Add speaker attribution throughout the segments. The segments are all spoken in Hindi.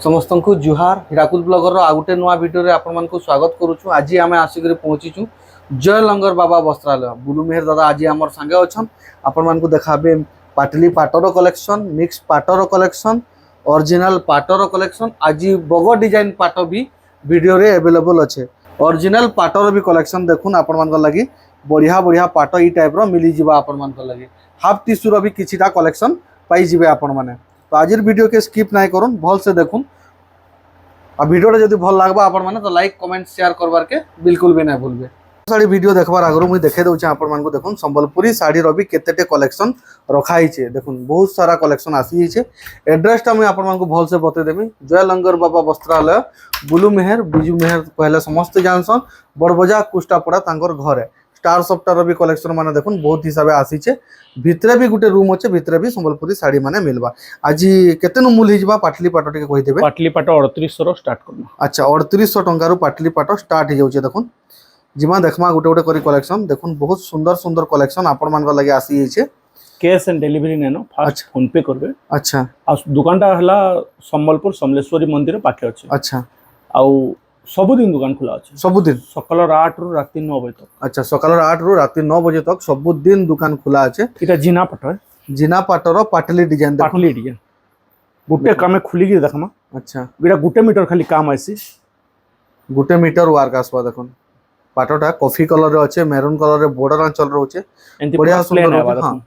Speaker 1: समस्त को जुहार हीराकुद ब्लॉगर आ गोटे नुआ वीडियो रे आपण मानकु स्वागत करूछु। आज आमे आसिक पहुंचीचु जय लंगर बाबा वस्त्रालय बुलू मेहर दादा आज आमर संगे अछन। आपण मानकु देखाबे पाटली पाटर कलेक्शन, मिक्स पाटर कलेक्शन, ओरिजिनल पाटर कलेक्शन। आज बग डिजाइन पाट भी वीडियो रे अवेलेबल अच्छे। ओरिजिनल पाटर भी कलेक्शन देखुन आपण मानक लगी बढ़िया बढ़िया पाट ई टाइप रो मिली जिबा आपण मानक लगी। हाफ टिश्यू रो भी किछिटा कलेक्शन पाई जिबे आपण माने। तो आज वीडियो के स्किप नहीं करूँ भल से देखून। आ वीडियो जब भल लगवा आपण माने तो लाइक कमेंट शेयर करबार के बिल्कुल भी नहीं भूलबे। साड़ी वीडियो देखबार आगु मुझे देखे दूचे आपण मानकु देखुन संबलपुरी साड़ी रो भी केतेटे कलेक्शन रखाई छे। देखुन बहुत सारा कलेक्शन आसी छे। एड्रेसटा मुझे आपण मानकु भल से बते देबी। जय लंगर बाबा वस्त्रालय बुलू मेहर बिजू मेहर पहले समस्त जानसन बड़बजा कुष्टापड़ा तांकर घर है। स्टार सफ्टार भी कलेक्शन माने देखुन बहुत हिसाब आसी छे। भितरे भी गोटे रूम अच्छे भितरे भी संबलपुरी साड़ी माने मिलबा। आज केते नु मूल हिजबा पाटली पाट टिके कहि देबे।
Speaker 2: पाटली पाट 3800 रो स्टार्ट करना।
Speaker 1: अच्छा 3800 टंका रो पाटली पाट स्टार्ट हो जाउछे। देखुन जिमा देखमा गोटे गोटे करी कलेक्शन देखुन बहुत सुंदर सुंदर कलेक्शन आपण मान लगे आसी छे।
Speaker 2: कैश एंड डिलीवरी नेनो फास्ट फोन पे करबे।
Speaker 1: अच्छा
Speaker 2: आ दुकानटा हला संबलपुर समलेश्वरी मंदिर पाखे अछि।
Speaker 1: अच्छा
Speaker 2: आउ सबुदिन दुकान खुला अछि।
Speaker 1: सबुदिन
Speaker 2: सकाल 8 रु राति 9 बजे तक।
Speaker 1: अच्छा सकाल 8 रु राति 9 बजे तक सबुदिन दुकान खुला अछि।
Speaker 2: इटा जिना पाट है।
Speaker 1: जिना पाटर पाटली डिजाइन देखुन।
Speaker 2: पाटली डिजाइन गुटे कामे खुली के देखमा।
Speaker 1: अच्छा
Speaker 2: बिटा गुटे मीटर खाली काम आसी।
Speaker 1: गुटे मीटर वर्क आसबा देखुन। पाटटा कॉफी कलर रे अछि, मेरून कलर रे बॉर्डर आंचल रहउचे। बढ़िया सुंदर रहउचे। हां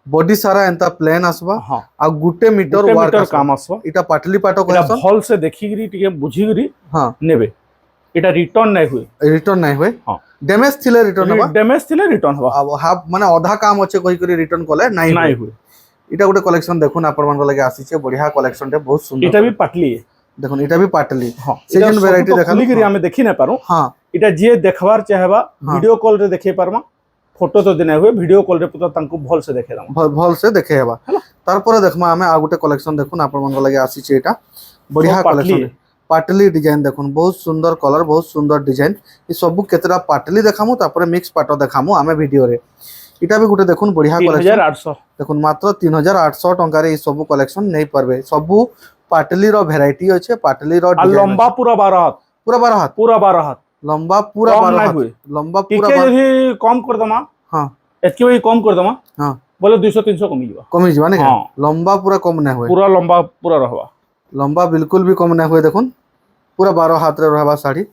Speaker 1: बॉडी सारा एंता प्लेन आसबा।
Speaker 2: हां
Speaker 1: आ गुटे मीटर वर्क
Speaker 2: काम आसबा।
Speaker 1: इटा पाटली पाटो
Speaker 2: इटा भल से देखिगिरी टिके बुझिगिरी
Speaker 1: हां
Speaker 2: नेबे। इटा रिटर्न नहीं हुए।
Speaker 1: रिटर्न नहीं हुए।
Speaker 2: हां
Speaker 1: डैमेज थिले रिटर्न हबा।
Speaker 2: डैमेज थिले रिटर्न हबा।
Speaker 1: अब हाफ माने आधा काम अच्छे कहि करी रिटर्न कले नहीं हुए। इटा गोटे कलेक्शन देखुन आपण मन लगे आसी छे। बढ़िया कलेक्शन टे बहुत सुंदर।
Speaker 2: इटा भी पाटली है।
Speaker 1: देखुन इटा भी पाटली।
Speaker 2: हां
Speaker 1: सीजन वैरायटी देखा
Speaker 2: खुली गिरी हमें देखि न पारो।
Speaker 1: हां
Speaker 2: इटा जे देखबार चाहेबा वीडियो कॉल रे देखे पारमा। फोटो तो देना हुए वीडियो कॉल रे पता तांको भल से देखे दाम
Speaker 1: भल से देखे हेबा। तार पर देखमा हमें आ गोटे कलेक्शन देखुन आपण मन लगे आसी छे। इटा बढ़िया कलेक्शन पाटली डिजाइन देखुन बहुत सुंदर कलर बहुत सुंदर डिजाइन। ई सब केतरा पाटली देखामु तापर मिक्स पाटो देखामु हमें वीडियो रे। इटा भी गोटे देखुन बढ़िया कलेक्शन
Speaker 2: 3800
Speaker 1: देखुन मात्र 3800 टंका रे ई सब कलेक्शन नहीं परबे। सब पाटली रो वैरायटी अच्छे। पाटली रो
Speaker 2: लंबा पूरा 12 हाथ
Speaker 1: पूरा 12 हाथ
Speaker 2: पूरा 12 हाथ
Speaker 1: लंबा पूरा 12 हाथ लंबा पूरा
Speaker 2: टिके यदि कम कर दमा।
Speaker 1: हां
Speaker 2: एतके भी कम कर दमा।
Speaker 1: हां
Speaker 2: बोले 200 300 कमी जीवा।
Speaker 1: कमी जीवा नहीं।
Speaker 2: हां
Speaker 1: लंबा पूरा कम नहीं होए।
Speaker 2: पूरा लंबा पूरा रहबा।
Speaker 1: लंबा बिल्कुल भी कम नहीं होए। देखुन पूरा 12 हाथ रे रहबा साड़ी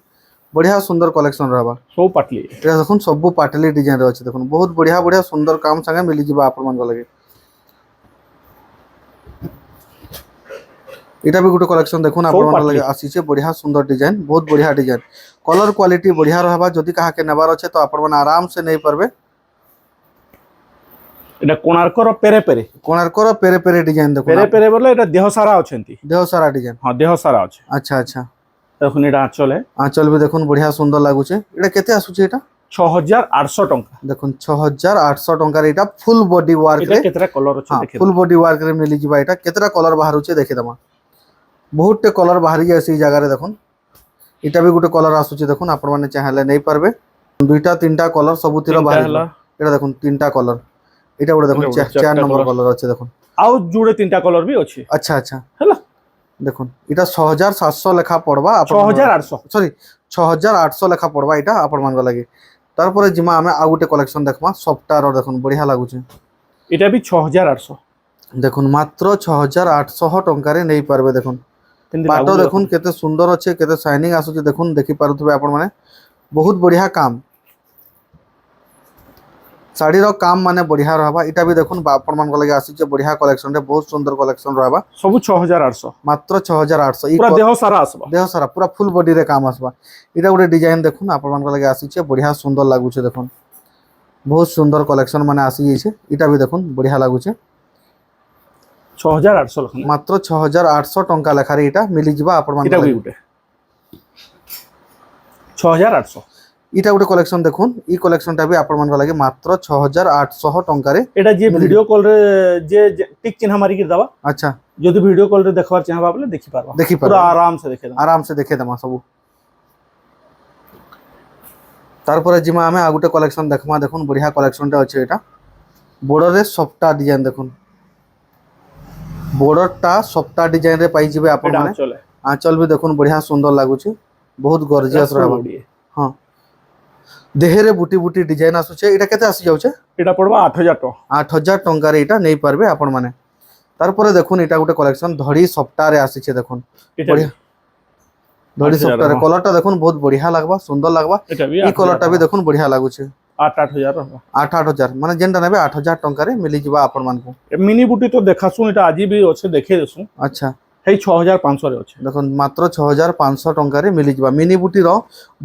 Speaker 1: बढ़िया सुंदर कलेक्शन रहबा।
Speaker 2: सब पाटली
Speaker 1: एटा देखुन सब पाटली डिजाइन रे अछि। देखुन बहुत बढ़िया बढ़िया सुंदर काम संगे मिली जीवा आपण मन लगे। इटा भी गोटे कलेक्शन देखुन आपण मन लगे आसी छे। बढ़िया सुंदर डिजाइन बहुत बढ़िया डिजाइन कलर क्वालिटी बढ़िया रहबा। जदि कहा के नेबार अछि तो आपण मन आराम से नहीं परबे।
Speaker 2: एटा कोणार्क रो पेरे पेरे डिजाइन देखुन। पेरे पेरे बोले एटा देह सारा अछंती।
Speaker 1: देह सारा डिजाइन।
Speaker 2: हां देह सारा अछि।
Speaker 1: अच्छा अच्छा
Speaker 2: देखुन एटा आंचल है।
Speaker 1: आंचल भी देखुन बढ़िया सुंदर लागु छे। एटा केते आसु छे एटा
Speaker 2: 6800 टंका।
Speaker 1: देखुन 6800 टंका रे एटा फुल बॉडी वर्क रे।
Speaker 2: एटा केतरा कलर अछि देखे।
Speaker 1: फुल बॉडी वर्क रे मिली जिबा। एटा केतरा कलर बाहरु छे देखे दमा। बहुत टे कलर बाहरी जाय जगह रे देखुन। इटा भी गोटे कलर आसु छे। देखुन आपण माने चाहेले नहीं परबे। दुईटा तीनटा कलर सबुतिर बाहरी। एटा देखुन तीनटा कलर। एटा गोटे देखुन 4 नंबर कलर अछि। देखुन
Speaker 2: आउ जुड़े तीनटा कलर भी अछि।
Speaker 1: अच्छा अच्छा
Speaker 2: हैला
Speaker 1: देखुन इटा 6700 लेखा पड़बा।
Speaker 2: 6800
Speaker 1: सॉरी 6800 लेखा पड़बा। इटा आपण मान लगे। तार पर जिमा हमें आ गोटे कलेक्शन देखमा सफ्टार और देखुन बढ़िया लागु छे।
Speaker 2: इटा भी 6800
Speaker 1: देखुन मात्र 6800 टंका रे नहीं परबे। देखुन पाटो देखुन केते सुंदर अच्छे केते शाइनिंग आसु छे। देखुन देखि पारुथबे आपण माने बहुत बढ़िया काम साड़ी रो काम माने बढ़िया रहबा। इटा भी देखुन आपण मान लगे आसी छे। बढ़िया कलेक्शन रे बहुत सुंदर कलेक्शन रहबा।
Speaker 2: सब 6800
Speaker 1: मात्र 6800
Speaker 2: पूरा देह सारा आसबा।
Speaker 1: देह सारा पूरा फुल बॉडी रे काम आसबा। इटा गोटे डिजाइन देखुन आपण मान लगे आसी छे। बढ़िया सुंदर लागु छे। देखुन बहुत सुंदर कलेक्शन माने आसी छे। इटा भी देखुन बढ़िया लागु छे।
Speaker 2: 6800 लखन
Speaker 1: मात्र 6800 टंका लेखा रे इटा मिली जिबा आपण मान
Speaker 2: इटा भी गुटे 6800
Speaker 1: इटा गोटे कलेक्शन देखुन। ई कलेक्शनटा भी आपण मान लगे मात्र 6800 टंका रे।
Speaker 2: एटा जे वीडियो कॉल रे जे टिक चिन्ह मारी के दबा।
Speaker 1: अच्छा
Speaker 2: जदि वीडियो कॉल रे देखबार चाहबा बोले देखि पारबा। पूरा आराम से देखे दमा सब। तार पर जिमा हमें आ गोटे कलेक्शन देखमा। देखुन बढ़िया कलेक्शन टा अछि। एटा बॉर्डर रे सफ्टा डिजाइन देखुन। बॉर्डर टा सफ्टा डिजाइन रे पाई जिबे आपण माने।
Speaker 1: आंचल भी देखुन बढ़िया सुंदर लागुचे बहुत गॉर्जियस रहबा हां देहरे बुटी बुटी डिजाइन आसुचे एटा केते आसी जाउचे
Speaker 2: এটা পড়বা 8000 টাকা
Speaker 1: 8000 टंका रे एटा नै पारबे आपण माने तार परे देखुन एटा गुटे कलेक्शन धड़ी सप्ताह रे आसीचे देखुन
Speaker 2: এটা
Speaker 1: बढ़िया धड़ी
Speaker 2: 8000
Speaker 1: सप्ताह रे
Speaker 2: हाँ।
Speaker 1: कलरटा देखुन बहुत बढ़िया लागबा सुंदर लागबा
Speaker 2: এটা বি
Speaker 1: ई कलरटा भी देखुन बढ़िया लागुचे
Speaker 2: 8-8000 रहबा
Speaker 1: 8-8000 माने जेनटा नेबे 8000 टंका रे मिली जिबा आपण मानकु
Speaker 2: मिनी बुटी तो देखासु এটা আজি भी আছে দেখে দেसु
Speaker 1: अच्छा
Speaker 2: হেই 6500 রে আছে
Speaker 1: देखो मात्र 6500 टंका रे मिली जिबा मिनी बुटी रो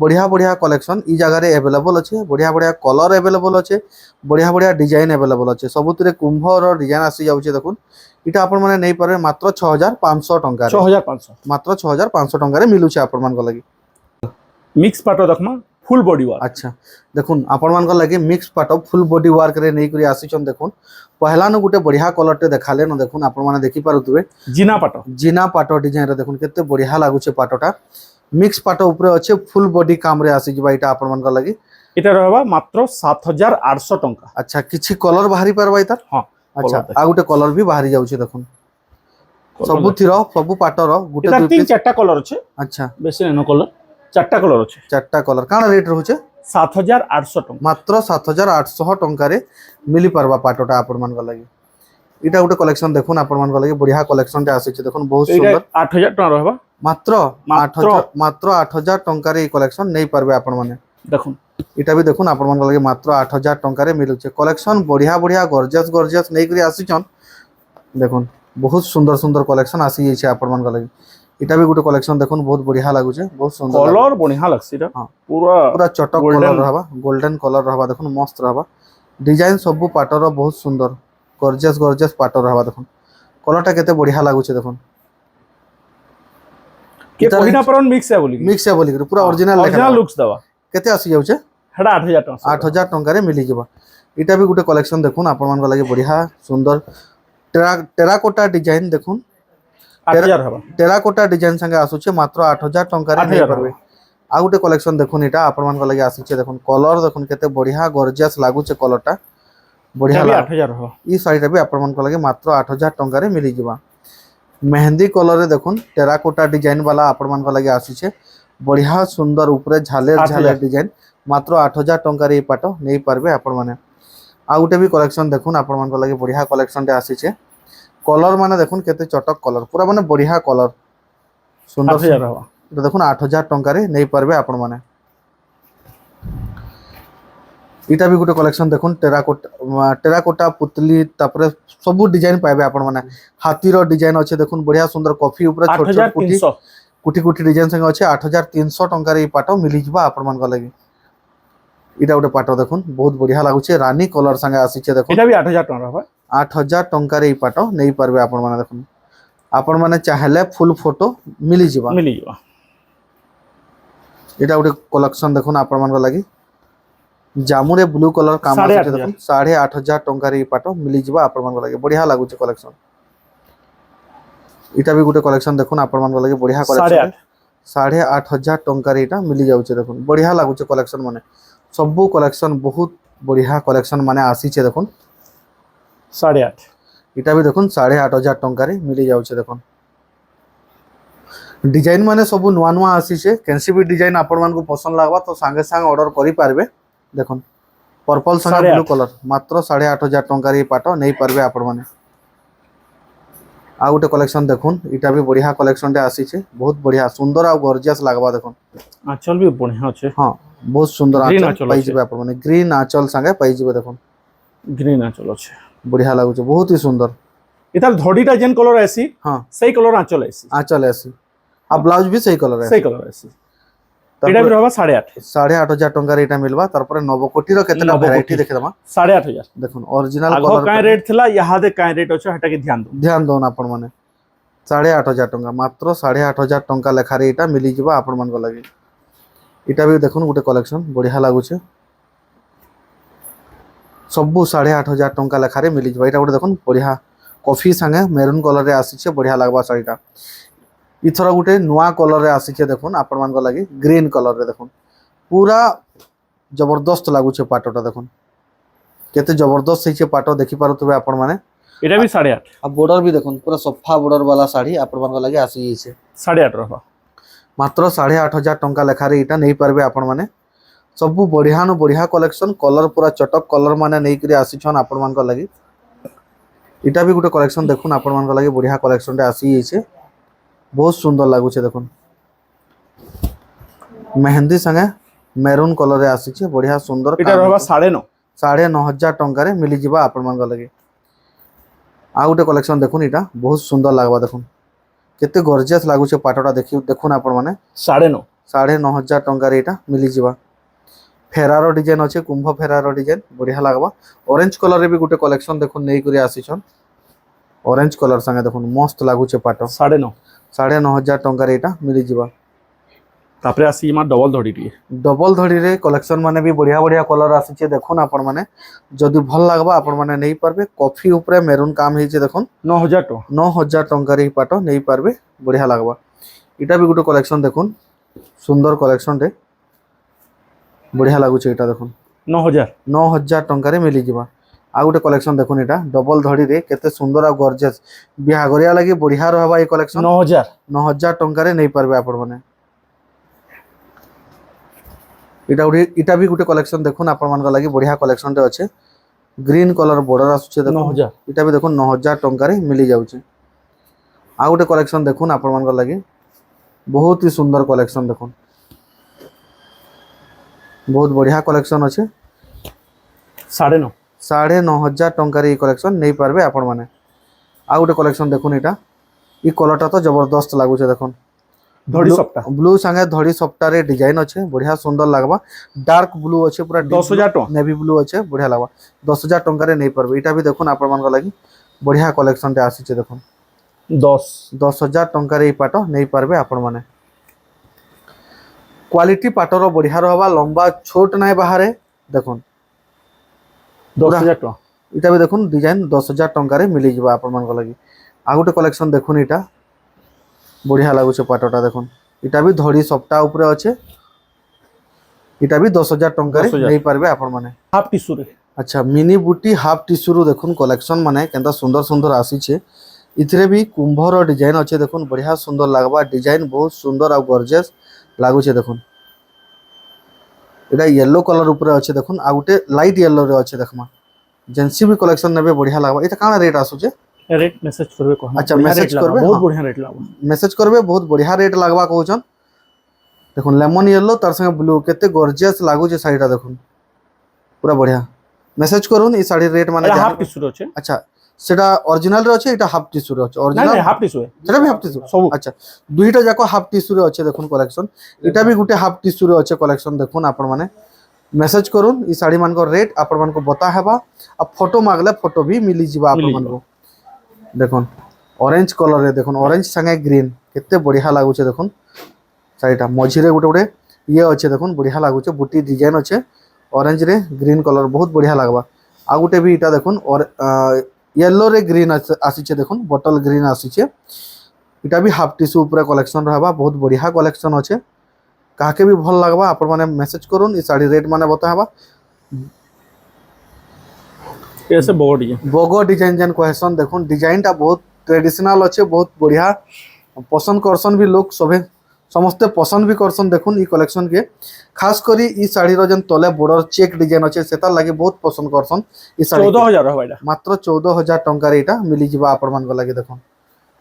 Speaker 1: बढ़िया बढ़िया कलेक्शन ई जगह रे अवेलेबल अछि बढ़िया बढ़िया कलर अवेलेबल अछि बढ़िया बढ़िया डिजाइन अवेलेबल अछि सबुतरे कुंभ रो डिजाइन आसी जाउछि देखुन इटा आपण माने नै पारे मात्र 6500 टंका रे
Speaker 2: 6500
Speaker 1: मात्र 6500 टंका रे मिलुछि आपण मान को लागि
Speaker 2: मिक्स पाटो देखमा फुल बॉडी वर्क
Speaker 1: अच्छा देखुन आपण मान को लागि मिक्स पाटो फुल बॉडी वर्क रे नै करी आसीछन देखुन पहला न गुटे बढ़िया कलर टे देखाले न देखुन आपण माने देखि पारुतबे
Speaker 2: जिना पाटो
Speaker 1: जीना पाटो डिजाइन रे देखुन केते बढ़िया लागुचे पाटोटा मिक्स पाटो ऊपर अच्छे फुल बॉडी काम रे आसी जिबा इटा आपण मान को लागि
Speaker 2: এটা रहबा मात्र 7800 टंका
Speaker 1: अच्छा किछि कलर बाहरी परबा इता
Speaker 2: हां
Speaker 1: अच्छा
Speaker 2: colour
Speaker 1: आ गुटे कलर भी बाहरी जाउचे देखुन सब थिरो सब पाटोर गुटे
Speaker 2: এটা
Speaker 1: दुई
Speaker 2: तीन
Speaker 1: पीस
Speaker 2: चारटा कलर আছে
Speaker 1: अच्छा
Speaker 2: বেশি নেনো কলর চারটা কলর আছে
Speaker 1: चारटा कलर काना रेट रहउचे
Speaker 2: 7800 टंका
Speaker 1: मात्र 7800 टंका रे मिली परबा पाटोटा आपण मान को लागि इटा गुटे कलेक्शन देखुन आपण मान को लागि बढ़िया कलेक्शन टे आसीचे देखुन बहुत
Speaker 2: এটা
Speaker 1: सुंदर
Speaker 2: 8000 टका रहबा
Speaker 1: मात्र
Speaker 2: मात्र
Speaker 1: 8000 मात्र 8000 टंका रे कलेक्शन नै परबे आपण माने
Speaker 2: দেখুন
Speaker 1: इटा भी देखुन आपण मान को लागि मात्र 8000 टंका रे मिलुचे कलेक्शन बढ़िया बढ़िया गॉर्जियस गॉर्जियस नै करी आसीचन देखुन बहुत सुंदर सुंदर कलेक्शन आसी जाइछे आपण मान को लागि इटा भी गुटे कलेक्शन देखुन बहुत बढ़िया लागुचे बहुत सुंदर
Speaker 2: कलर बढ़िया लागसी रा
Speaker 1: हाँ।
Speaker 2: पूरा
Speaker 1: पूरा चटक
Speaker 2: golden।
Speaker 1: कलर रहबा गोल्डन कलर रहबा देखुन मस्त रहबा डिजाइन सब पाटर बहुत सुंदर गॉर्जियस गॉर्जियस पाटर रहबा देखुन कलरटा केते बढ़िया लागुचे देखुन
Speaker 2: के
Speaker 1: इधर
Speaker 2: पहिना परन मिक्स है बोली
Speaker 1: मिक्स है बोली पूरा ओरिजिनल
Speaker 2: ओरिजिनल लुक्स दवा
Speaker 1: केते आसी जाउचे
Speaker 2: हेडा 8000 टका
Speaker 1: 8000 टंका रे मिली जिबा इटा भी गुटे कलेक्शन देखुन आपण मान को लागि बढ़िया सुंदर टेराकोटा डिजाइन देखुन
Speaker 2: 8000 रहबा
Speaker 1: टेराकोटा डिजाइन संगे आसुचे मात्र 8000 टंका रे
Speaker 2: 8000
Speaker 1: नै परबे आ गुटे कलेक्शन देखुन इटा आपण मान को लागि आसुचे देखुन कलर देखुन केते बढ़िया गॉर्जियस लागुचे कलरटा बढ़िया
Speaker 2: हेडा
Speaker 1: लाग
Speaker 2: 8000 रहबा
Speaker 1: ई साइड भी आपण मान को लागि मात्र 8000 टंका रे मिली जिबा मेहंदी कलर रे देखुन टेराकोटा डिजाइन वाला आपण मान को लागि आसुचे बढ़िया सुंदर ऊपर झालेर
Speaker 2: 8000
Speaker 1: झालेर डिजाइन मात्र 8000 टंका रे पाटो नै पारबे आपण माने आ गुटे भी कलेक्शन देखुन आपण मान को लागि बढ़िया कलेक्शन टे आसीचे कलर माने देखुन केते चटक कलर पूरा माने बढ़िया कलर सुंदर
Speaker 2: 8000 रहबा
Speaker 1: तो देखुन 8000 टंका रे नै पारबे आपण माने इटा भी गुटे कलेक्शन देखुन टेराकोटा पुतली तापरे सब डिजाइन पाइबे आपण माने हाथी रो डिजाइन अछि देखुन बढ़िया सुंदर कॉफी ऊपर छोट छोट कुटी
Speaker 2: 8300
Speaker 1: कुटी कुटी डिजाइन संगे अछि 8300 टंका रे पाटो मिली जिबा आपण मान को लागि इटा गुटे पाटो देखुन बहुत बढ़िया लागुचे रानी कलर संगे आसीचे देखुन
Speaker 2: এটা भी 8000 टका रहबा
Speaker 1: 8000 टंका रे पाटो नै पारबे आपण माने देखुन आपण माने चाहले फुल फोटो मिली जिबा
Speaker 2: मिली जवा
Speaker 1: इटा गुटे कलेक्शन देखुन आपण मान को लागि जामुरे ब्लू कलर काम
Speaker 2: साढ़े
Speaker 1: आछे
Speaker 2: आठ
Speaker 1: देखुन 8500 टंका रे पाटो मिली जिबा आपण मान को लागि बढ़िया लागुचे कलेक्शन इटा भी गुटे कलेक्शन देखुन आपण मान को लागि बढ़िया कलेक्शन 8500 टंका रे इटा मिली जाउचे देखुन बढ़िया लागुचे कलेक्शन माने सबु कलेक्शन बहुत बढ़िया कलेक्शन माने आसीचे देखुन
Speaker 2: 8.5
Speaker 1: इटा भी देखुन 8500 टंका रे मिली जाउचे देखुन डिजाइन माने सब नुआ नुआ आसीचे केनसी भी डिजाइन आपण मान को पसंद लागबा तो संगे संग ऑर्डर करि पारबे देखुन पर्पल संगे ब्लू कलर मात्र 8500 टंका रे पाटो नै पारबे आपण माने आ गुटे कलेक्शन देखुन इटा भी बढ़िया कलेक्शन टे आसीचे बहुत बढ़िया सुंदर आ गॉर्जियस लागबा देखुन
Speaker 2: आंचल भी बढ़िया আছে
Speaker 1: हां बहुत सुंदर
Speaker 2: Green
Speaker 1: आंचल
Speaker 2: आंचल
Speaker 1: पाई
Speaker 2: अच्छे।
Speaker 1: जिबे आपण माने ग्रीन आंचल संगे पाई जिबे देखुन
Speaker 2: গ্রিন আঁচল আছে
Speaker 1: बढ़िया लागुचे बहुत ही सुंदर
Speaker 2: এটার ধড়িটা যেন কলর আইছি
Speaker 1: हां
Speaker 2: সেই কলর আঁচল আইছি
Speaker 1: आंचल ऐसी आ ब्लाउज भी सही कलर है
Speaker 2: সেই কলর আইছি এটা भी रहबा 8.5
Speaker 1: 8500 टंका रेटा मिलबा तारपर नवकोटी रो केतना
Speaker 2: नवकोटी।
Speaker 1: वैरायटी देखे दमा
Speaker 2: 8.5
Speaker 1: देखुन ओरिजिनल
Speaker 2: आगो
Speaker 1: कलर
Speaker 2: काय रेट थिला याहादे काय रेट अछि हटा के ध्यान दो
Speaker 1: ध्यान दोन आपण माने 8500 टंका मात्र 8500 टंका लेखा रे एटा मिली जिबा आपण मान को लागि एटा भी देखुन गुटे कलेक्शन बढ़िया लागुचे सबु 8500 टंका लेखा रे मिली जिबा एटा गुटे देखुन बढ़िया कॉफी संगे मेरून कलर रे आसीचे बढ़िया लागबा साड़ीटा इथरा गुटे नुआ कलर रे आसीचे देखुन आपण मान को लागि ग्रीन कलर रे देखुन पूरा जबरदस्त लागुचे पाटोटा देखुन केते जबरदस्त छै पाटो देखि पारुतबे आपण माने
Speaker 2: এটা भी 8.5
Speaker 1: आ बॉर्डर भी देखुन पूरा सफा बॉर्डर वाला साड़ी आपण मान को लागि आसी छै
Speaker 2: 8.5 रहबा
Speaker 1: मात्र 8,500 टंका लेखारे इटा नहीं पारबे आपण माने सबु बढ़िया नु बढ़िया कलेक्शन कलर पूरा चटक कलर माने नहीं करी आसीछन आपण मान को लागि इटा भी गुटे कलेक्शन देखुन आपण मान को लागि बढ़िया कलेक्शन रे आसी छै बहुत सुंदर लागु छै देखुन मेहंदी संगे मेरून कलर रे आसी छै बढ़िया सुंदर
Speaker 2: এটা रहबा 9.5
Speaker 1: 9,500 टंका रे मिली जिबा आपण मान को लागि आ गुटे कलेक्शन देखुन इटा बहुत सुंदर लागबा देखुन केते गॉर्जियस लागु छै पाटोटा देखुन आपण माने
Speaker 2: 9.5
Speaker 1: 9,500 टंका रे इटा मिली जिबा फेरारो डिजाइन अच्छे कुंभ फेरारो डिजाइन बढ़िया लगवा ऑरेंज कलर रे भी गुटे कलेक्शन देखुन नहीं करी आसीछन ऑरेंज कलर संगे देखुन मस्त लागु छे पाटो
Speaker 2: 9.5
Speaker 1: 9,500 टंका रे इटा मिली जिबा
Speaker 2: तापरे आसी मा डबल धड़ी टी
Speaker 1: डबल धड़ी रे कलेक्शन माने भी बढ़िया बढ़िया कलर आसीछे देखुन आपण माने जदी भल लागबा आपण माने नहीं पारबे कॉफी ऊपर मेरून काम हेचे देखुन
Speaker 2: 9,000 टका
Speaker 1: 9,000 टंका रे पाटो नहीं पारबे बढ़िया लगवा इटा भी गुटे कलेक्शन देखुन सुंदर कलेक्शन रे बढ़िया लागुचे इटा देखुन 9,000 टंका रे मिली जिबा आ गुटे कलेक्शन देखुन इटा डबल धड़ी रे केते सुंदर आ गॉर्जियस बिहागरिया लागि बढ़िया रहबा ए कलेक्शन 9,000 टंका रे नहीं पारबे आपण माने इटा भी गुटे कलेक्शन देखुन आपण मान लागि बढ़िया कलेक्शन रे अच्छे ग्रीन कलर बॉर्डर आसुचे देखुन
Speaker 2: 9,000
Speaker 1: इटा भी देखुन 9,000 टंका रे मिली जाउचे आ गुटे कलेक्शन देखुन आपण मान लागि बहुत ही सुंदर कलेक्शन देखुन बहुत बढ़िया कलेक्शन अच्छे
Speaker 2: 9.5
Speaker 1: 9,500 टंका रे कलेक्शन नहीं पारबे आपण माने आ गुटे कलेक्शन देखुन इटा ई कलरटा तो जबरदस्त लागु छे देखुन
Speaker 2: धड़ी सप्ता
Speaker 1: ब्लू संगे धड़ी सप्ता रे डिजाइन अच्छे बढ़िया सुंदर लागबा डार्क ब्लू अच्छे पूरा
Speaker 2: 10,000 टका
Speaker 1: नेवी ब्लू अच्छे बढ़िया लागबा 10,000 टंका रे नहीं पारबे इटा भी देखुन आपण मान को लागि बढ़िया कलेक्शन रे आसी छे देखुन 10,000 टंका रे पाटो नहीं पारबे आपण माने क्वालिटी पाटर बढ़िया रहबा लंबा छोट नाय बाहरे देखुन
Speaker 2: 10,000 टका
Speaker 1: इटा भी देखुन डिजाइन 10,000 टंका रे मिली जिबा आपण मान को लागि आ गुटे कलेक्शन देखुन इटा बढ़िया लागु छे पाटोटा देखुन इटा भी धड़ी सप्ताह ऊपर अच्छे इटा भी 10,000 टंका रे
Speaker 2: 10,000
Speaker 1: नहीं पारबे आपण माने
Speaker 2: हाफ टिश्यू रे
Speaker 1: अच्छा मिनी बूटी हाफ टिश्यू रो देखुन कलेक्शन माने केनता सुंदर सुंदर आसी छे इथरे भी कुंभर डिजाइन अच्छे देखुन बढ़िया सुंदर लागबा डिजाइन बहुत सुंदर आ गॉर्जियस लागु छे देखुन इटा येलो कलर ऊपर अच्छे देखुन आ गुटे लाइट येलो रे अच्छे देखमा जेंसी भी कलेक्शन नेबे बढ़िया लागबा इटा काना रेट आसु छे
Speaker 2: रेट मैसेज करबे को
Speaker 1: अच्छा मैसेज करबे
Speaker 2: बहुत बढ़िया रेट लागबा
Speaker 1: मैसेज करबे बहुत बढ़िया रेट लागबा कहउछन देखुन लेमन येलो तार संगे ब्लू केते गॉर्जियस लागु छे साड़ीटा देखुन पूरा बढ़िया मैसेज करून ई साड़ी रेट माने
Speaker 2: हाफ टिश्यू रे छै
Speaker 1: अच्छा सेटा ओरिजिनल रे अच्छे इटा हाफ टिश्यू रे अच्छे
Speaker 2: नहीं
Speaker 1: ओरिजिनल
Speaker 2: हाफ टिश्यू है
Speaker 1: सेटा भी हाफ टिश्यू
Speaker 2: सब
Speaker 1: अच्छा दुईटा जाको हाफ टिश्यू रे अच्छे देखुन कलेक्शन इटा भी गुटे हाफ टिश्यू रे अच्छे कलेक्शन देखुन आपण माने मैसेज करूँ ई साड़ी मान को रेट आपण मान को बता हेबा आ फोटो मागले फोटो भी मिली जिबा आपण मान को देखुन ऑरेंज कलर रे देखुन ऑरेंज संगे ग्रीन केते बढ़िया लागु छे देखुन साड़ीटा मझी रे गुटे गुटे ये अच्छे देखुन बढ़िया लागु छे बूटी डिजाइन अच्छे ऑरेंज रे ग्रीन कलर बहुत बढ़िया लागबा आ गुटे भी इटा देखुन और येलो रे ग्रीन आसी छे देखुन बॉटल ग्रीन आसी छे इटा भी हाफ टिश्यू ऊपर कलेक्शन रहबा बहुत बढ़िया कलेक्शन अच्छे काके भी भल लागबा आपण माने मैसेज करूँ ई साड़ी रेट माने बता हेबा
Speaker 2: ऐसे
Speaker 1: बगो डिजाइन जन कहसन देखुन डिजाइनटा बहुत ट्रेडिशनल अच्छे बहुत बढ़िया पसंद करसन भी लोग सभे समस्ते पसंद भी करसन देखुन ई कलेक्शन के खास करी ई साड़ी रो जन तले बॉर्डर चेक डिजाइन अच्छे सेता लागि बहुत पसंद करसन ई साड़ी
Speaker 2: 14,000 रहबा एटा
Speaker 1: मात्र 14,000 टंका रे इटा मिली जिबा आपण मान को लागि देखुन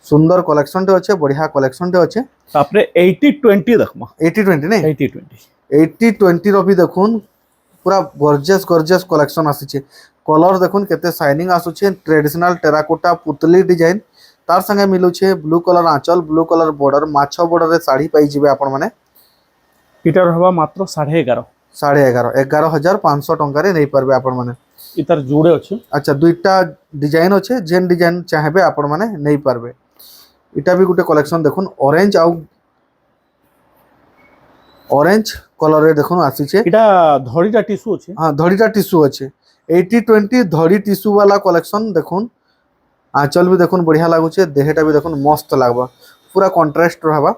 Speaker 1: सुंदर कलेक्शन टे अच्छे बढ़िया कलेक्शन टे अच्छे
Speaker 2: तापरे 80-20 देखमा
Speaker 1: 80-20 नहीं
Speaker 2: 80-20
Speaker 1: 80-20 रो भी देखुन पूरा गॉर्जियस गॉर्जियस कलेक्शन आसी छे कलर देखुन केते शाइनिंग आसु छे ट्रेडिशनल टेराकोटा पुतली डिजाइन तार संगे मिलु छे ब्लू कलर आंचल ब्लू कलर बॉर्डर माछो बॉर्डर रे साड़ी पाई जिबे आपण माने
Speaker 2: इटा रहबा मात्र 11.5
Speaker 1: 11,500 टंका रे नहीं पारबे आपण माने
Speaker 2: इतर जुड़े अच्छे
Speaker 1: अच्छा दुईटा डिजाइन अच्छे जेन डिजाइन चाहेबे आपण माने नहीं पारबे इटा भी गुटे कलेक्शन देखुन ऑरेंज आउ ऑरेंज कलर रे देखुन आसी छे
Speaker 2: इटा धड़ीटा टिश्यू अच्छे
Speaker 1: हां धड़ीटा टिश्यू अच्छे 80-20 धड़ी टिश्यू वाला कलेक्शन देखुन आंचल भी देखुन बढ़िया लागु छे देहटा भी देखुन मस्त लागबा पूरा कंट्रास्ट रहबा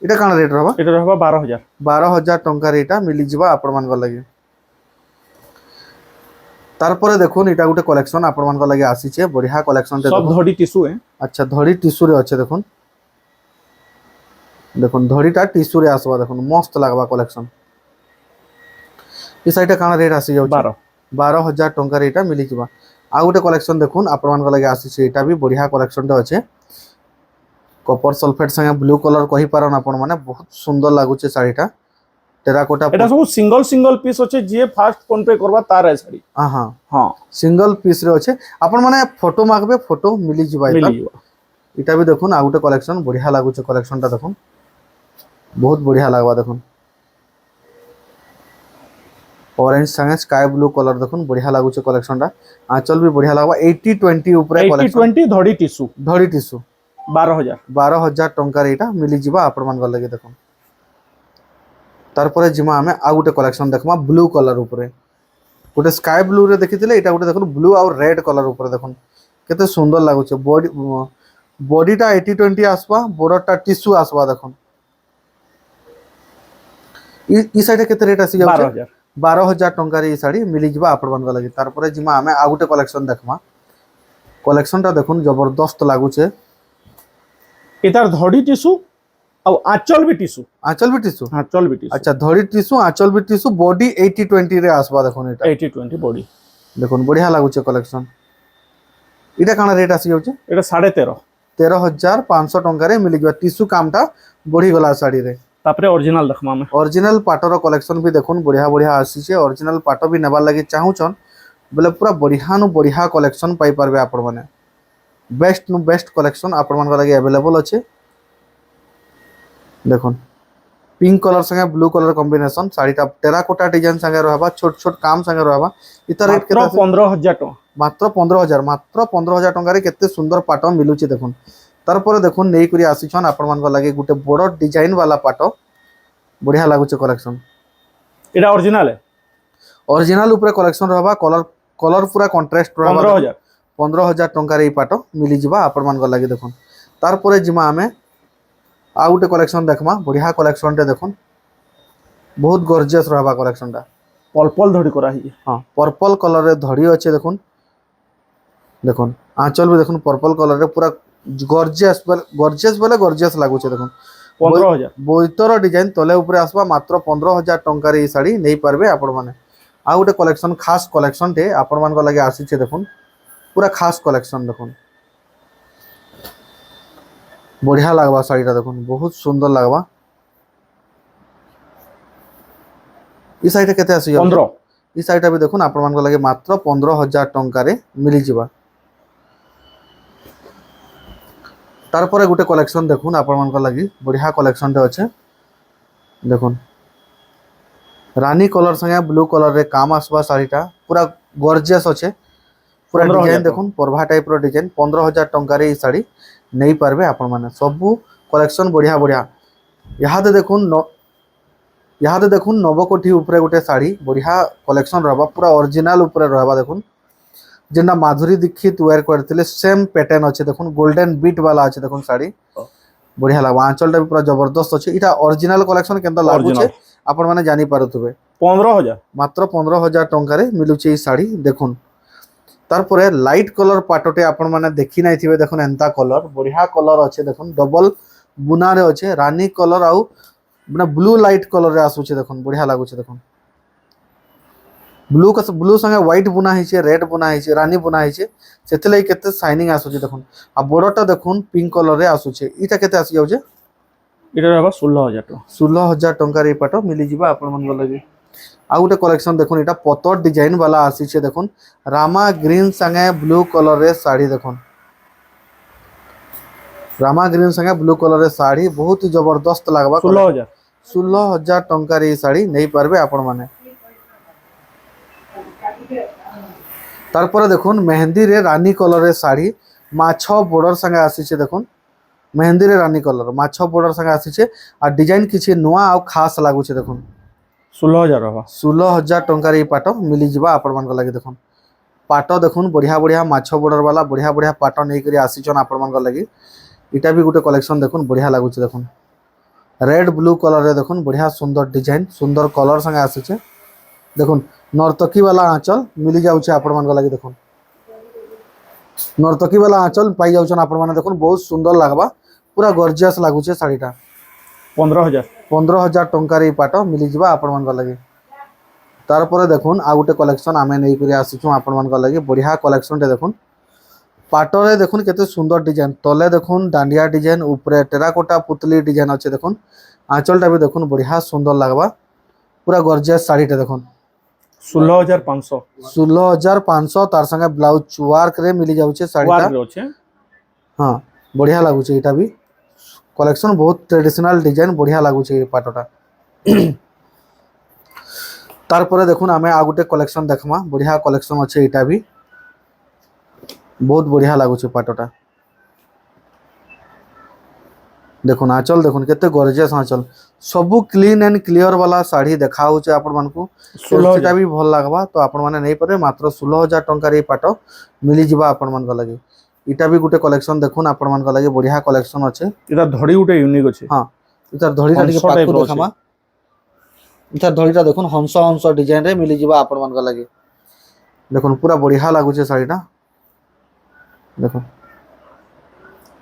Speaker 1: इटा काना रेट रहबा
Speaker 2: इटा रहबा 12,000
Speaker 1: टंका रे इटा मिली जिबा आपण मान को लागि तारपरे देखुन इटा गुटे कलेक्शन आपण मान को लागि आसी छे बढ़िया कलेक्शन
Speaker 2: सब धड़ी टिश्यू है
Speaker 1: अच्छा धड़ी टिश्यू रे अच्छे देखुन देखो धड़ीटा टिश्यू रे आसबा देखो मस्त लगवा कलेक्शन। ये साइड काना रेट आसी जाउछ
Speaker 2: 12
Speaker 1: 12,000 टंका रे एटा मिली जिबा। आ गोटे कलेक्शन देखुन आपण मान लगे आसी छै, एटा भी बढ़िया कलेक्शन टे अछि। कॉपर सल्फेट संगे ब्लू कलर कहि पारन आपण माने बहुत सुंदर लागु छै साड़ीटा। टेराकोटा
Speaker 2: एटा सब सिंगल सिंगल पीस अछि, जे फास्ट फोन पे करबा तार है साड़ी।
Speaker 1: हां हां
Speaker 2: हां
Speaker 1: सिंगल पीस रे अछि। आपण माने फोटो मागबे फोटो मिली जिबा एटा।
Speaker 2: मिली जीवा।
Speaker 1: एटा भी देखुन आ गोटे कलेक्शन बढ़िया लागु छै, कलेक्शनटा देखुन बहुत बढ़िया लागबा देखुन। ऑरेंज संगे स्काई ब्लू कलर देखुन बढ़िया लागु छै कलेक्शनटा। आंचल भी बढ़िया लागबा। 80-20 ऊपर
Speaker 2: 80
Speaker 1: कलेक्शन
Speaker 2: 20 धड़ी टिश्यू
Speaker 1: धड़ी टिश्यू
Speaker 2: 12,000।
Speaker 1: 12,000 टंका रे एटा मिली जिबा आपण मान लगे देखुन। तारपरे जिमा हमें आ गोटे कलेक्शन देखमा ब्लू कलर ऊपर। गोटे स्काई ब्लू रे देखिथिले, एटा गोटे देखुन ब्लू और रेड कलर ऊपर देखुन केते सुंदर लागु छै। बॉडी बॉडीटा 80-20 आसबा, बॉर्डरटा टिश्यू आसबा देखुन। ई साइड केते रेट आसी जाउछ
Speaker 2: 12,000।
Speaker 1: 12,000 टंका रे ई साड़ी मिली जिबा आपण मान लगे। तारपरे जिमा हमें आ गोटे कलेक्शन देखमा। कलेक्शनटा देखुन जबरदस्त लागु छै।
Speaker 2: एतार धड़ी टिश्यू और आंचल भी टिश्यू।
Speaker 1: आंचल भी टिश्यू
Speaker 2: आंचल भी टिश्यू
Speaker 1: अच्छा धड़ी टिश्यू आंचल भी टिश्यू। बॉडी 80-20 रे आसबा देखुन एटा
Speaker 2: 80 20 बॉडी
Speaker 1: देखुन बढ़िया लागु छै कलेक्शन। इटा काना रेट आसी जाउछ
Speaker 2: एटा 13.5
Speaker 1: 13,500 टंका रे मिली जिबा। टिश्यू कामटा बढ़ी गला साड़ी रे।
Speaker 2: तापरे ओरिजिनल देखमा में
Speaker 1: ओरिजिनल पाटर कलेक्शन भी देखुन बढ़िया बढ़िया आसी छे। ओरिजिनल पाटर भी नेबार लगी चाहूछन बोले पूरा बढ़िया नु बढ़िया कलेक्शन पाई परबे आपण माने। बेस्ट नु बेस्ट कलेक्शन आपण मान लगी अवेलेबल अछि देखुन। पिंक कलर संगे ब्लू कलर कॉम्बिनेशन साड़ीटा टेराकोटा डिजाइन संगे रहबा, छोट छोट काम संगे रहबा। इता रेट
Speaker 2: मात्र
Speaker 1: केते
Speaker 2: 15,000 टका।
Speaker 1: मात्र 15,000 टंका रे केते सुंदर पाट मिलुची देखुन। तारपर देखुन नेई करी आसीछन आपण मान लगे गुटे बड़ डिजाइन वाला पाट बढ़िया लागु छै कलेक्शन।
Speaker 2: एटा ओरिजिनल है।
Speaker 1: ओरिजिनल ऊपर कलेक्शन रहबा, कलर कलर पूरा कॉन्ट्रास्ट रहबा।
Speaker 2: 15,000
Speaker 1: 15,000 टंका रे ई पाट मिली जिबा आपण मान लगे देखुन। तारपर जिमा हमें आ गुटे कलेक्शन देखमा बढ़िया कलेक्शन टे देखुन बहुत गॉर्जियस रहबा कलेक्शनटा।
Speaker 2: पल पल धड़ी करा ही।
Speaker 1: हाँ पर्पल कलर रे धड़ी अच्छे देखुन देखुन। आंचल भी देखुन पर्पल कलर रे पूरा गॉर्जियस बोले गॉर्जियस लागु छै देखुन।
Speaker 2: 15,000
Speaker 1: बोइतर डिजाइन तले ऊपर आसबा मात्र 15,000 टंका रे ई साड़ी नहीं पारबे आपण माने। आ गुटे कलेक्शन खास कलेक्शन टे आपण मान लगे आसी छे देखुन पूरा खास कलेक्शन देखुन बढ़िया लागबा साड़ीटा देखुन बहुत सुंदर लागबा। ई साइड केते आसी
Speaker 2: 15
Speaker 1: ई साइड भी देखुन आपण मान लगे मात्र 15,000 टंका रे मिली जिबा। तारपरे गुटे कलेक्शन देखुन आपण मान लगी बढ़िया कलेक्शन टे अच्छे देखुन। रानी कलर संगे ब्लू कलर रे काम आसबा साड़ीटा पूरा गॉर्जियस अच्छे। पूरा
Speaker 2: 15,000
Speaker 1: डिजाइन देखुन परभा टाइप रो डिजाइन। 15,000 टंका रे ई साड़ी नहीं पारबे आपण माने। सबु कलेक्शन बढ़िया बढ़िया। यहाँ देखुन नवकोठी ऊपर गोटे साड़ी बढ़िया कलेक्शन रहबा पूरा ओरिजिनल ऊपर रहबा देखुन। जेना माधुरी दीक्षित वेयर करथिले सेम पैटर्न अच्छे देखुन। गोल्डन बीट वाला अच्छे देखुन साड़ी बढ़िया लागबा। आंचलटा भी पूरा जबरदस्त अच्छे। इटा ओरिजिनल कलेक्शन केनता लागु छे आपण माने जानि पारुथबे।
Speaker 2: 15,000
Speaker 1: मात्र 15,000 टंका रे मिलुचे ई साड़ी देखुन। तारपरे लाइट कलर पाटटे आपण माने देखि नै थिबे देखुन। एंता कलर बढ़िया कलर अच्छे देखुन। डबल बुना रे अच्छे रानी कलर आउ माने ब्लू लाइट कलर रे आसु छे देखुन बढ़िया लागु छे देखुन। ब्लू संगे व्हाइट बुना हिचे, रेड बुना हिचे, रानी बुना हिचे सेते केते शाइनिंग आसु छे देखुन। आ बॉर्डरटा देखुन पिंक कलर रे आसु छे। इटा केते आसी जाउ छे
Speaker 2: एटा रहबा 16,000 टका।
Speaker 1: 16,000 टंका रे पाट मिली जिबा आपण मन लगे। आ गुटे कलेक्शन देखुन एटा पतर डिजाइन वाला आसी छे देखुन। रामा ग्रीन संगे ब्लू कलर रे साड़ी देखुन। रामा ग्रीन संगे ब्लू कलर रे साड़ी बहुत ही जबरदस्त लागबा।
Speaker 2: 16,000
Speaker 1: 16,000 टंका रे साड़ी नहीं पारबे आपण माने। तारपरे देखुन मेहंदी रे रानी कलर रे साड़ी माछो बॉर्डर संगे आसी छे देखुन। मेहंदी रे रानी कलर माछो बॉर्डर संगे आसी छे। आ डिजाइन किछि नुआ आ खास लागु छे देखुन।
Speaker 2: 16,000 रहबा।
Speaker 1: 16,000 टंका रे पाट मिली जिबा आपण मान लगे देखुन। पाट देखुन बढ़िया बढ़िया माछो बॉर्डर वाला बढ़िया बढ़िया पाट नहीं करी आसी छन आपण मान लगे। इटा भी गुटे कलेक्शन देखुन बढ़िया लागु छे देखुन। रेड ब्लू कलर रे देखुन बढ़िया सुंदर डिजाइन सुंदर कलर संगे आसी छे देखुन। नर्तकी वाला आंचल मिली जाउ छे आपण मान लगे देखुन। नर्तकी वाला आंचल पाई जाउ छन आपण मान देखुन बहुत सुंदर लागबा पूरा गॉर्जियस लागु छे साड़ीटा।
Speaker 2: 15,000
Speaker 1: 15,000 टंकार ये पाट मिली जिबा आपण मान लगे तार पर देखुन आ गुटे कलेक्शन आमे नै करी आसीछु आपण मान लगे बढ़िया कलेक्शन टे देखुन पाटरे देखुन केते सुंदर डिजाइन तले देखुन डांडिया डिजाइन ऊपर टेराकोटा पुतली डिजाइन अच्छे देखुन आंचलटा भी देखुन बढ़िया सुंदर लगवा पूरा गॉर्जियस साड़ी टे देखुन
Speaker 2: 16,500
Speaker 1: 16,500 तार संगे ब्लाउज वर्क रे मिली जाउछे साड़ीटा
Speaker 2: वार रे अछि
Speaker 1: हाँ बढ़िया लागुछे एटा भी कलेक्शन बहुत ट्रेडिशनल डिजाइन बढ़िया लागुछे ए पाटटा तार परे देखुन आमे आ गुटे कलेक्शन देखमा बढ़िया कलेक्शन अच्छे एटा भी बहुत बढ़िया लागुछे पाटटा देखुन आंचल देखुन केते गॉर्जियस आंचल सबु क्लीन एंड क्लियर वाला साड़ी देखा होचे आपण मानकू
Speaker 2: 16,000
Speaker 1: सेटा भी भल लागबा तो आपण माने नै परे मात्र 16,000 टंका रे पाट मिली जिबा आपण मान लगे इटा भी गुटे कलेक्शन देखुन आपण मान लगे बढ़िया कलेक्शन अच्छे
Speaker 2: इता धड़ी उटे यूनिक अछि
Speaker 1: हां इतार धड़ीटा टिके
Speaker 2: हंस type
Speaker 1: पाकू
Speaker 2: रो
Speaker 1: देखामा इतार धड़ीटा देखुन हंस हंस डिजाइन रे मिली जिबा आपण मान लगे देखुन पूरा बढ़िया लागुचे साड़ीटा देखो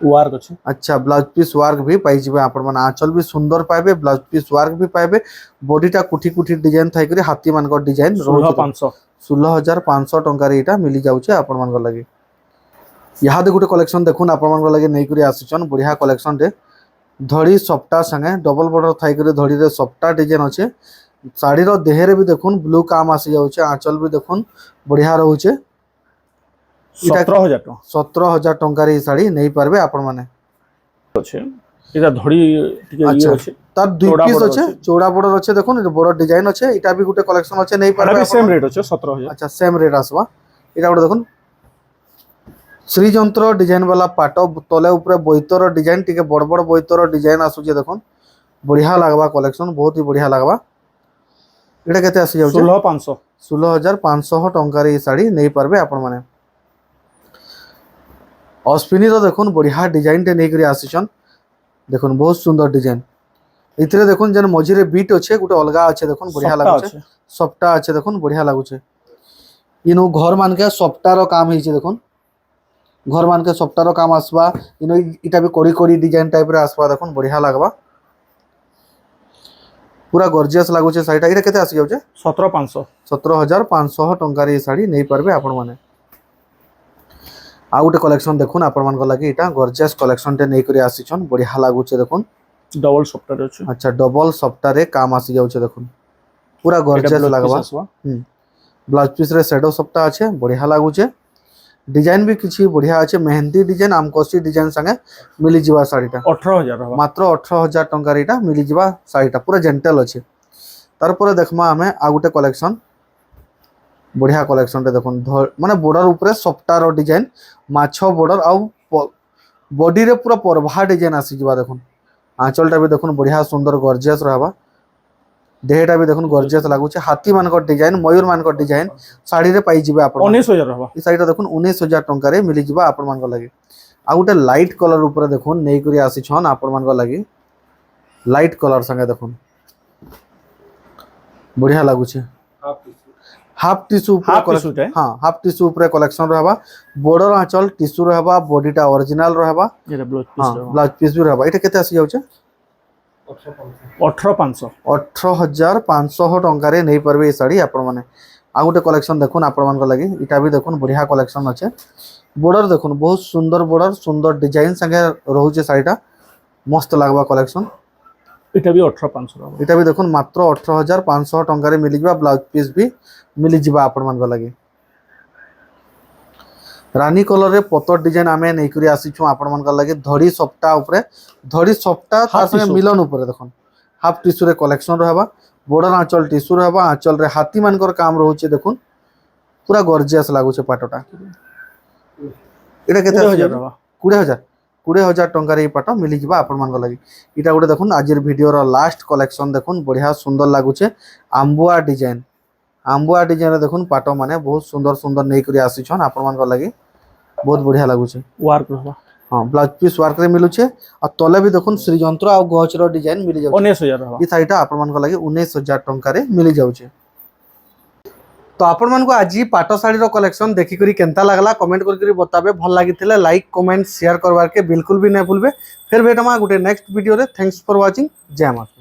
Speaker 2: वार अछि
Speaker 1: अच्छा ब्लाउज पीस वर्क भी पाई जिबे आपण मान आंचल भी सुंदर पाइबे ब्लाउज पीस वर्क भी पाइबे बॉडीटा कुठी कुठी डिजाइन थाई करी हाथी मान को डिजाइन
Speaker 2: 16,500
Speaker 1: 16,500 टंका रे एटा मिली जाउचे आपण मान को लगे यहाँ दे गुटे कलेक्शन देखुन आपण मान को लगे नै करी आसीचन बढ़िया कलेक्शन रे धड़ी सप्ता संगे डबल बॉर्डर थाई करी धड़ी रे सप्ता डिजाइन अच्छे साड़ी रो देह रे भी देखुन ब्लू काम आसी जाउचे आंचल भी देखुन बढ़िया रहउचे
Speaker 2: 17,000 टका
Speaker 1: 17,000 टंका रे साड़ी नै पारबे आपण माने
Speaker 2: अछि इता धड़ी टिके
Speaker 1: अच्छा।
Speaker 2: ये अछि
Speaker 1: तार दुई
Speaker 2: चौड़ा
Speaker 1: पीस
Speaker 2: border
Speaker 1: अच्छे
Speaker 2: अच्छे।
Speaker 1: चौड़ा बॉर्डर अच्छे देखुन बड़ डिजाइन अच्छे इटा भी गुटे कलेक्शन अच्छे नै
Speaker 2: एटा
Speaker 1: पारबे
Speaker 2: भी सेम रेट अछि 17,000
Speaker 1: अच्छा सेम रेट आसवा इटा गुटे देखुन श्रीजंत्र डिजाइन वाला पाट तले ऊपर बोइतर डिजाइन टिके बड़ बड़ बोइतर डिजाइन आसुचे देखुन बढ़िया लागबा कलेक्शन बहुत ही बढ़िया लागबा इटा केते आसी जाउचे
Speaker 2: 16,500
Speaker 1: 16,500 टंका रे साड़ी नै पारबे आपण माने अश्विनी रो देखुन बढ़िया डिजाइन टे नै करी आसीचन देखुन बहुत सुंदर डिजाइन इतरे देखुन जन मझिरे बीट अच्छे गुटे अलगा अच्छे देखुन बढ़िया
Speaker 2: सप्ता
Speaker 1: लागुचे
Speaker 2: अछि।
Speaker 1: सप्ता अच्छे देखुन बढ़िया लागुचे इनु घर मान के सप्ताह रो काम हिचे देखुन घर मान के सप्ताह रो काम आसबा इनु इटा भी कोड़ी कोड़ी डिजाइन टाइप रे आसबा देखुन बढ़िया लागबा पूरा गॉर्जियस लागुचे साड़ीटा इटा केते आसी जाउचे
Speaker 2: 17,500
Speaker 1: 17,500 टंका रे साड़ी नै पारबे आपण माने आ गुटे कलेक्शन देखुन आपण मान को लागि इटा गॉर्जियस कलेक्शन टे नै करी आसीचन बढ़िया लागुचे देखुन
Speaker 2: डबल सप्ता रे अछि
Speaker 1: अच्छा डबल सप्ताह रे काम आसी जाउचे देखुन पूरा गॉर्जियस लागबा ब्लाउज पीस रे शेडो सप्ताह अच्छे बढ़िया लागुचे डिजाइन भी किछि बढ़िया अच्छे मेहंदी डिजाइन आमकोसी डिजाइन संगे मिली जिबा साड़ीटा
Speaker 2: 18,000 रहबा
Speaker 1: मात्र 18,000 टंका रेटा मिली जिबा साड़ीटा पूरा जेंटल अच्छे तार पर देखमा हमें आ गुटे कलेक्शन बढ़िया कलेक्शन टे देखुन माने बॉर्डर ऊपर सप्ताह रो डिजाइन माछो बॉर्डर आ बॉडी रे पूरा परभा डिजाइन आसी जिबा देखुन आंचलटा भी देखुन बढ़िया सुंदर गॉर्जियस रहबा देहटा भी देखुन गॉर्जियस लागुचे हाथी मान को डिजाइन मयूर मान को डिजाइन साड़ी रे पाई जिबे आपण
Speaker 2: 19,000 रहबा
Speaker 1: ई साड़ीटा देखुन 19,000 टंका रे मिली जिबा आपण मान को लागि आ गुटे लाइट कलर ऊपर देखुन नै करी आसी छन आपण मान को लागि लाइट कलर संगे देखुन बढ़िया लागुचे हाफ टिश्यू ऊपर
Speaker 2: Half tissue टे?
Speaker 1: हां हाफ टिश्यू ऊपर कलेक्शन रहबा बॉर्डर आंचल टिश्यू रहबा बॉडीटा ओरिजिनल रहबा
Speaker 2: जेटा ब्लाउज
Speaker 1: हां
Speaker 2: पीस रहबा
Speaker 1: ब्लाउज पीस भी रहबा एटा केते आसी जाउचे
Speaker 2: 18,500
Speaker 1: 18,500 टंका रे नै परबे ए साड़ी आपण माने आ गुटे कलेक्शन देखुन आपण मान को लागि इटा भी देखुन बढ़िया कलेक्शन अच्छे बॉर्डर देखुन बहुत सुंदर बॉर्डर सुंदर डिजाइन संगे रहउचे साड़ीटा मस्त लागबा कलेक्शन
Speaker 2: एटा भी 18,500 रहबा
Speaker 1: इटा भी देखुन मात्र 18,500 टंका रे मिली जिबा ब्लाउज पीस भी मिली जिबा आपण मान को लागि रानी कलर रे पतर डिजाइन आमे नै करी आसी छु आपण मान को लागि धड़ी सप्ताह ऊपर धड़ी सप्ताह तार
Speaker 2: Half
Speaker 1: संगे
Speaker 2: tissue।
Speaker 1: मिलन ऊपर देखुन हाफ टिश्यू रे कलेक्शन रहबा बॉर्डर आंचल टिश्यू रहबा आंचल रे हाथी मानकर काम रहउचे देखुन पूरा गॉर्जियस लागुचे पाटोटा एटा केते
Speaker 2: 20,000 रहबा
Speaker 1: 20,000 टंका रे पाट मिली जिबा आपण मान को लागि इटा गुटे देखुन आजिर वीडियो रो लास्ट कलेक्शन देखुन बढ़िया सुंदर लागुचे आंबुआ डिजाइन देखुन पाट माने बहुत सुंदर सुंदर नै करी आसी छन आपण मान को लागि बहुत बढ़िया लागुचे
Speaker 2: वार्क रहबा
Speaker 1: हां ब्लाउज पीस वर्क रे मिलुचे आ तले भी देखुन श्रीजंत्र आ गच रो डिजाइन मिली जाउ
Speaker 2: 19,000 रहबा
Speaker 1: ई साइटा आपण मान को लागि 19,000 टंका रे मिली जाउचे तो आपण मानक आज पाट शाढ़ी कलेक्शन देखिक केन्ता लगला कमेंट करके बताबे भल लगी लाइक कमेंट शेयर करवार के बिल्कुल भी नहीं भूलबे। फिर भेटमा गोटे नेक्स्ट वीडियो रे। Thanks for watching. जय माता।